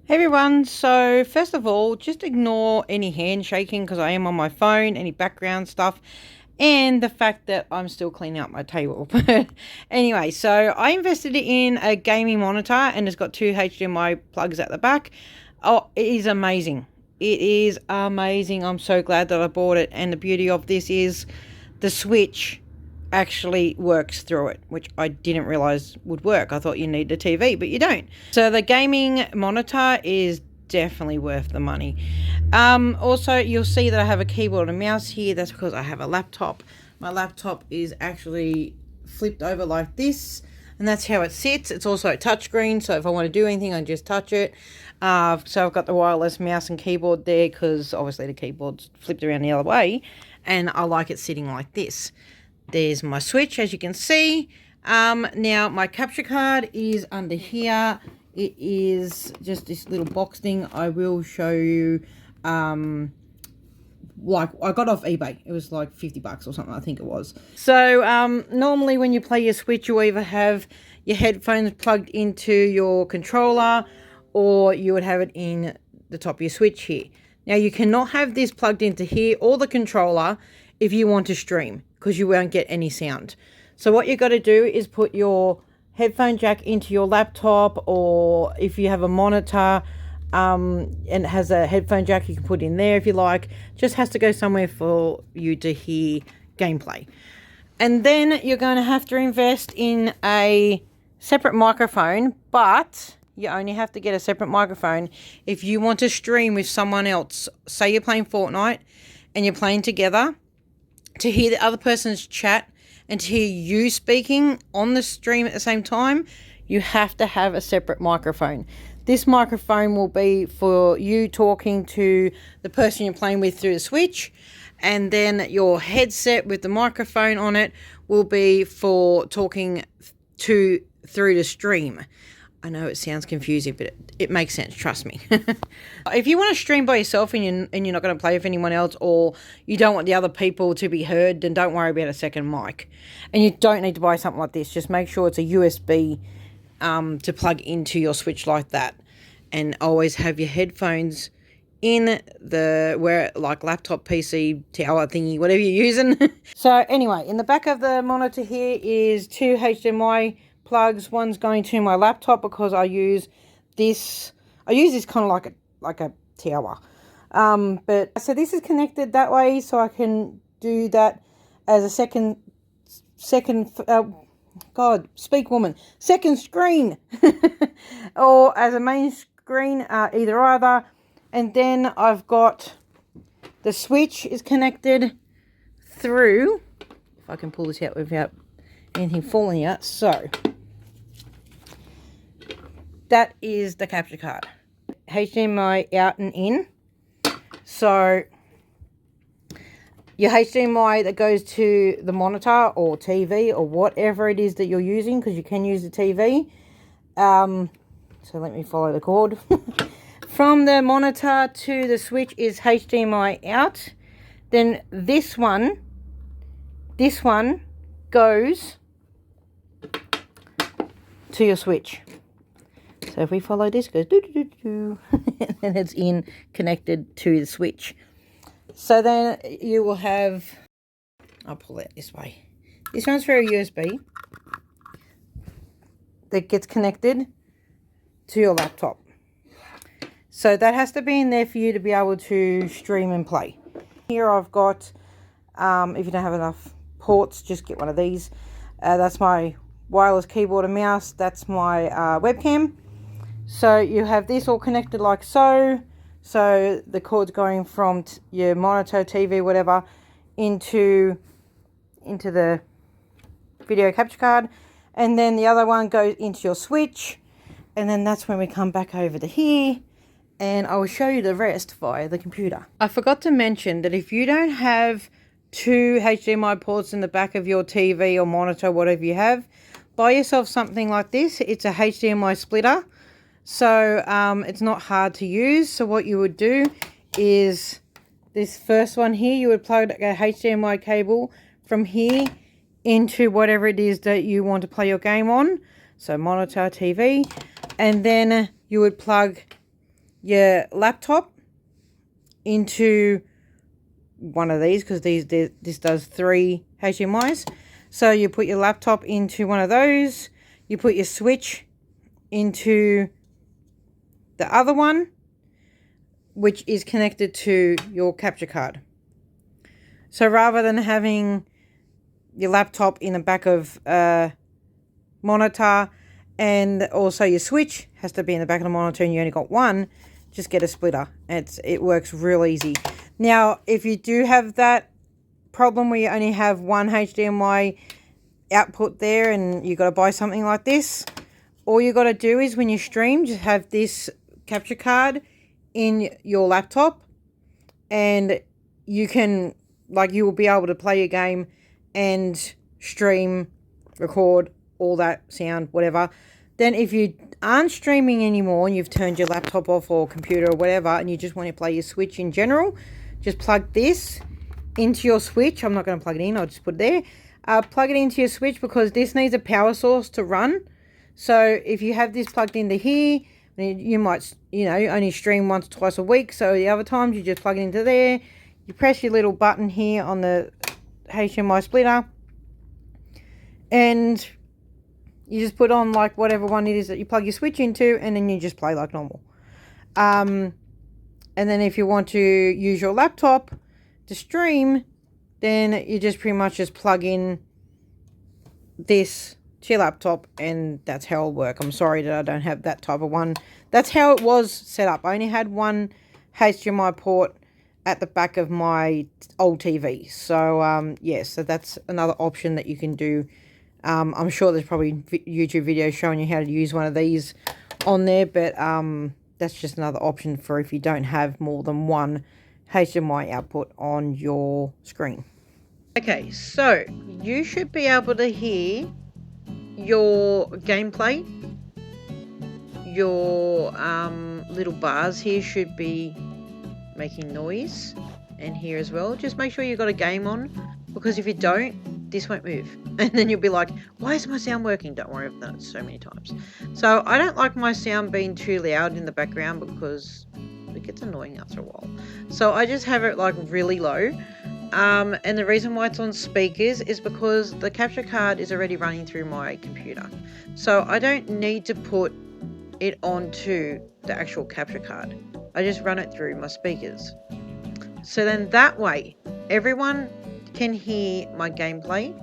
Hey everyone, so first of all, just ignore any handshaking because I am on my phone, any background stuff, and the fact that I'm still cleaning up my table. Anyway, so I invested in a gaming monitor and it's got two HDMI plugs at the back. Oh, it is amazing. It is amazing. I'm so glad that I bought it, and the beauty of this is the switch actually works through it, which I didn't realize would work. I thought you need a TV, but you don't. So the gaming monitor is definitely worth the money. Also, you'll see that I have a keyboard and mouse here. That's because I have a laptop. My laptop is actually flipped over like this, and that's how it sits. It's also a touchscreen, so if I want to do anything, I just touch it. So I've got the wireless mouse and keyboard there because obviously the keyboard's flipped around the other way, and I like it sitting like this. There's my switch, as you can see. Now my capture card is under here. It is just this little box thing. I will show you. Like I got off eBay. It was like 50 bucks or something, I think it was. So normally when you play your switch, you either have your headphones plugged into your controller, or you would have it in the top of your switch here. Now you cannot have this plugged into here or the controller if you want to stream, because you won't get any sound. So what you've got to do is put your headphone jack into your laptop, or if you have a monitor and it has a headphone jack, you can put in there if you like. Just has to go somewhere for you to hear gameplay. And then you're going to have to invest in a separate microphone, but you only have to get a separate microphone if you want to stream with someone else. Say you're playing Fortnite and you're playing together, to hear the other person's chat and to hear you speaking on the stream at the same time, you have to have a separate microphone. This microphone will be for you talking to the person you're playing with through the switch, and then your headset with the microphone on it will be for talking through the stream. I know it sounds confusing, but it makes sense, trust me. If you want to stream by yourself and you're not going to play with anyone else, or you don't want the other people to be heard, then don't worry about a second mic. And you don't need to buy something like this. Just make sure it's a USB to plug into your switch like that. And always have your headphones in the like laptop, PC, tower thingy, whatever you're using. So anyway, in the back of the monitor here is two HDMI plugs. One's going to my laptop because I use this kind of like a tower. But so this is connected that way, so I can do that as a second God, speak woman, second screen, or as a main screen, either. And then I've got the switch is connected through, if I can pull this out without anything falling out. So that is the capture card. HDMI out and in. So your HDMI that goes to the monitor or TV or whatever it is that you're using, because you can use the TV. So let me follow the cord. From the monitor to the switch is HDMI out. Then this one goes to your switch. So if we follow this, it goes doo doo doo doo, and it's connected to the switch. So then you will have, I'll pull it this way. This one's for a USB that gets connected to your laptop. So that has to be in there for you to be able to stream and play. Here I've got, if you don't have enough ports, just get one of these. That's my wireless keyboard and mouse. That's my webcam. So you have this all connected like so. So the cord's going from your monitor, TV, whatever, into the video capture card. And then the other one goes into your switch. And then that's when we come back over to here. And I will show you the rest via the computer. I forgot to mention that if you don't have two HDMI ports in the back of your TV or monitor, whatever you have, buy yourself something like this. It's a HDMI splitter. So it's not hard to use. So what you would do is this first one here, you would plug a HDMI cable from here into whatever it is that you want to play your game on. So monitor, TV, and then you would plug your laptop into one of these, because this does 3 HDMIs. So you put your laptop into one of those, you put your switch into the other one, which is connected to your capture card. So rather than having your laptop in the back of a monitor, and also your switch has to be in the back of the monitor and you only got one, just get a splitter. It works real easy. Now, if you do have that problem where you only have one HDMI output there and you got to buy something like this, all you got to do is when you stream, just have this capture card in your laptop, and you can, like, you will be able to play your game and stream, record, all that sound, whatever. Then if you aren't streaming anymore and you've turned your laptop off or computer or whatever, and you just want to play your Switch in general, just plug this into your Switch. I'm not going to plug it in, I'll just put it there. Plug it into your Switch, because this needs a power source to run. So if you have this plugged into here, you might, only stream once or twice a week. So the other times you just plug it into there. You press your little button here on the HDMI splitter, and you just put on like whatever one it is that you plug your Switch into, and then you just play like normal. And then if you want to use your laptop to stream, then you just pretty much just plug in this to your laptop, and that's how it'll work. I'm sorry that I don't have that type of one. That's how it was set up. I only had one HDMI port at the back of my old TV. So, yes, so that's another option that you can do. I'm sure there's probably YouTube videos showing you how to use one of these on there, but that's just another option for if you don't have more than one HDMI output on your screen. Okay, so you should be able to hear your gameplay. Your little bars here should be making noise, and here as well. Just make sure you've got a game on, because if you don't, this won't move, and then you'll be like, why is my sound working? Don't worry, I've done it so many times. So I don't like my sound being too loud in the background, because it gets annoying after a while. So I just have it like really low. And the reason why it's on speakers is because the capture card is already running through my computer. So I don't need to put it onto the actual capture card. I just run it through my speakers. So then that way, everyone can hear my gameplay.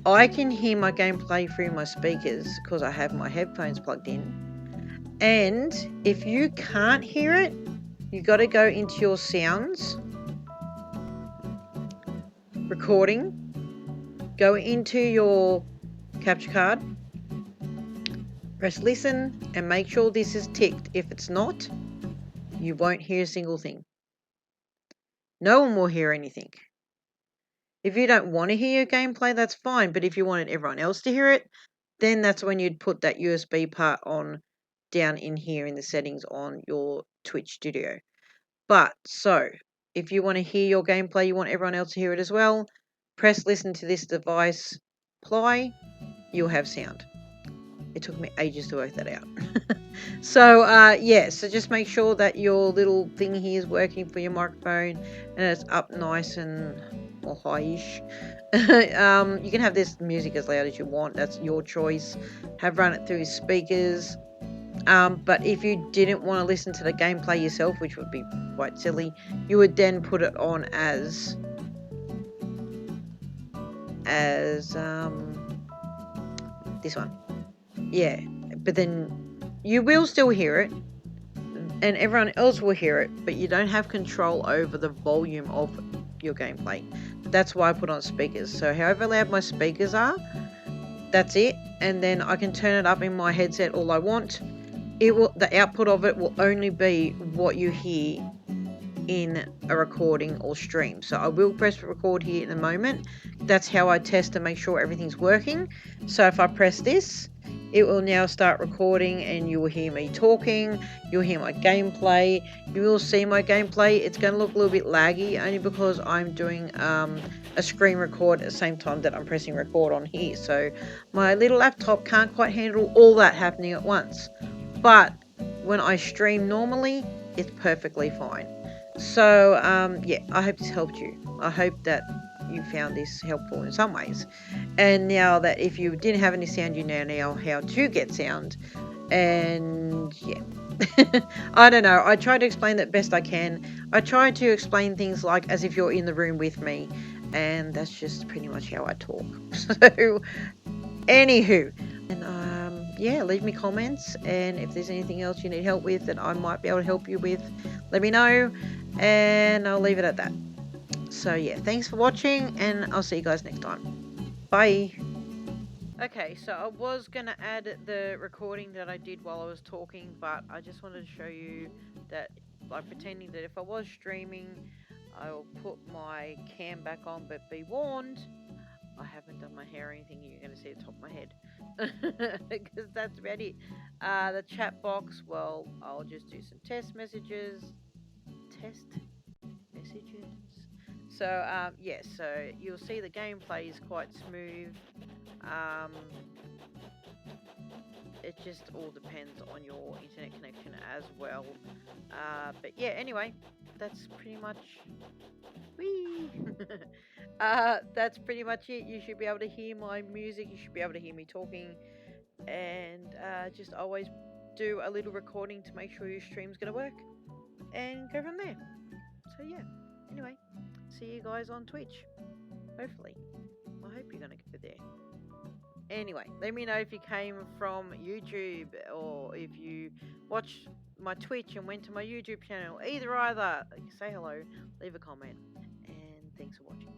I can hear my gameplay through my speakers because I have my headphones plugged in. And if you can't hear it, you got to go into your sounds, recording, go into your capture card, press listen, and make sure this is ticked. If it's not, you won't hear a single thing. No one will hear anything. If you don't want to hear your gameplay, that's fine. But if you wanted everyone else to hear it, then that's when you'd put that USB part on down in here in the settings on your Twitch studio. But so if you want to hear your gameplay, you want everyone else to hear it as well, press listen to this device, apply, you'll have sound. It took me ages to work that out. So yeah, so just make sure that your little thing here is working for your microphone and it's up nice and high-ish. You can have this music as loud as you want, that's your choice. Have run it through speakers. But if you didn't want to listen to the gameplay yourself, which would be quite silly, you would then put it on as this one. Yeah, but then you will still hear it and everyone else will hear it, but you don't have control over the volume of your gameplay. That's why I put on speakers. So however loud my speakers are, that's it. And then I can turn it up in my headset all I want. The output of it will only be what you hear in a recording or stream. So I will press record here in a moment. That's how I test to make sure everything's working. So if I press this, it will now start recording and you will hear me talking, you'll hear my gameplay, you will see my gameplay. It's going to look a little bit laggy only because I'm doing a screen record at the same time that I'm pressing record on here. So my little laptop can't quite handle all that happening at once. But when I stream normally, it's perfectly fine. So yeah, I hope this helped you. I hope that you found this helpful in some ways. And now that if you didn't have any sound, you now how to get sound. And yeah. I don't know. I try to explain that best I can. I try to explain things like as if you're in the room with me, and that's just pretty much how I talk. So, anywho, and yeah, leave me comments, and if there's anything else you need help with that I might be able to help you with, let me know, and I'll leave it at that. So yeah, thanks for watching, and I'll see you guys next time. Bye. Okay, so I was going to add the recording that I did while I was talking, but I just wanted to show you that, like, pretending that if I was streaming, I'll put my cam back on, but be warned, I haven't done my hair or anything. You're going to see the top of my head, because that's ready. The chat box, well, I'll just do some test messages. So, yeah, so you'll see the gameplay is quite smooth. It just all depends on your internet connection as well. But yeah, anyway, that's pretty much that's pretty much it. You should be able to hear my music, you should be able to hear me talking, and just always do a little recording to make sure your stream's gonna work, and go from there. So yeah, anyway, see you guys on Twitch, hopefully. I hope you're gonna go there. Anyway, let me know if you came from YouTube or if you watched my Twitch and went to my YouTube channel. Either. Say hello, leave a comment, and thanks for watching.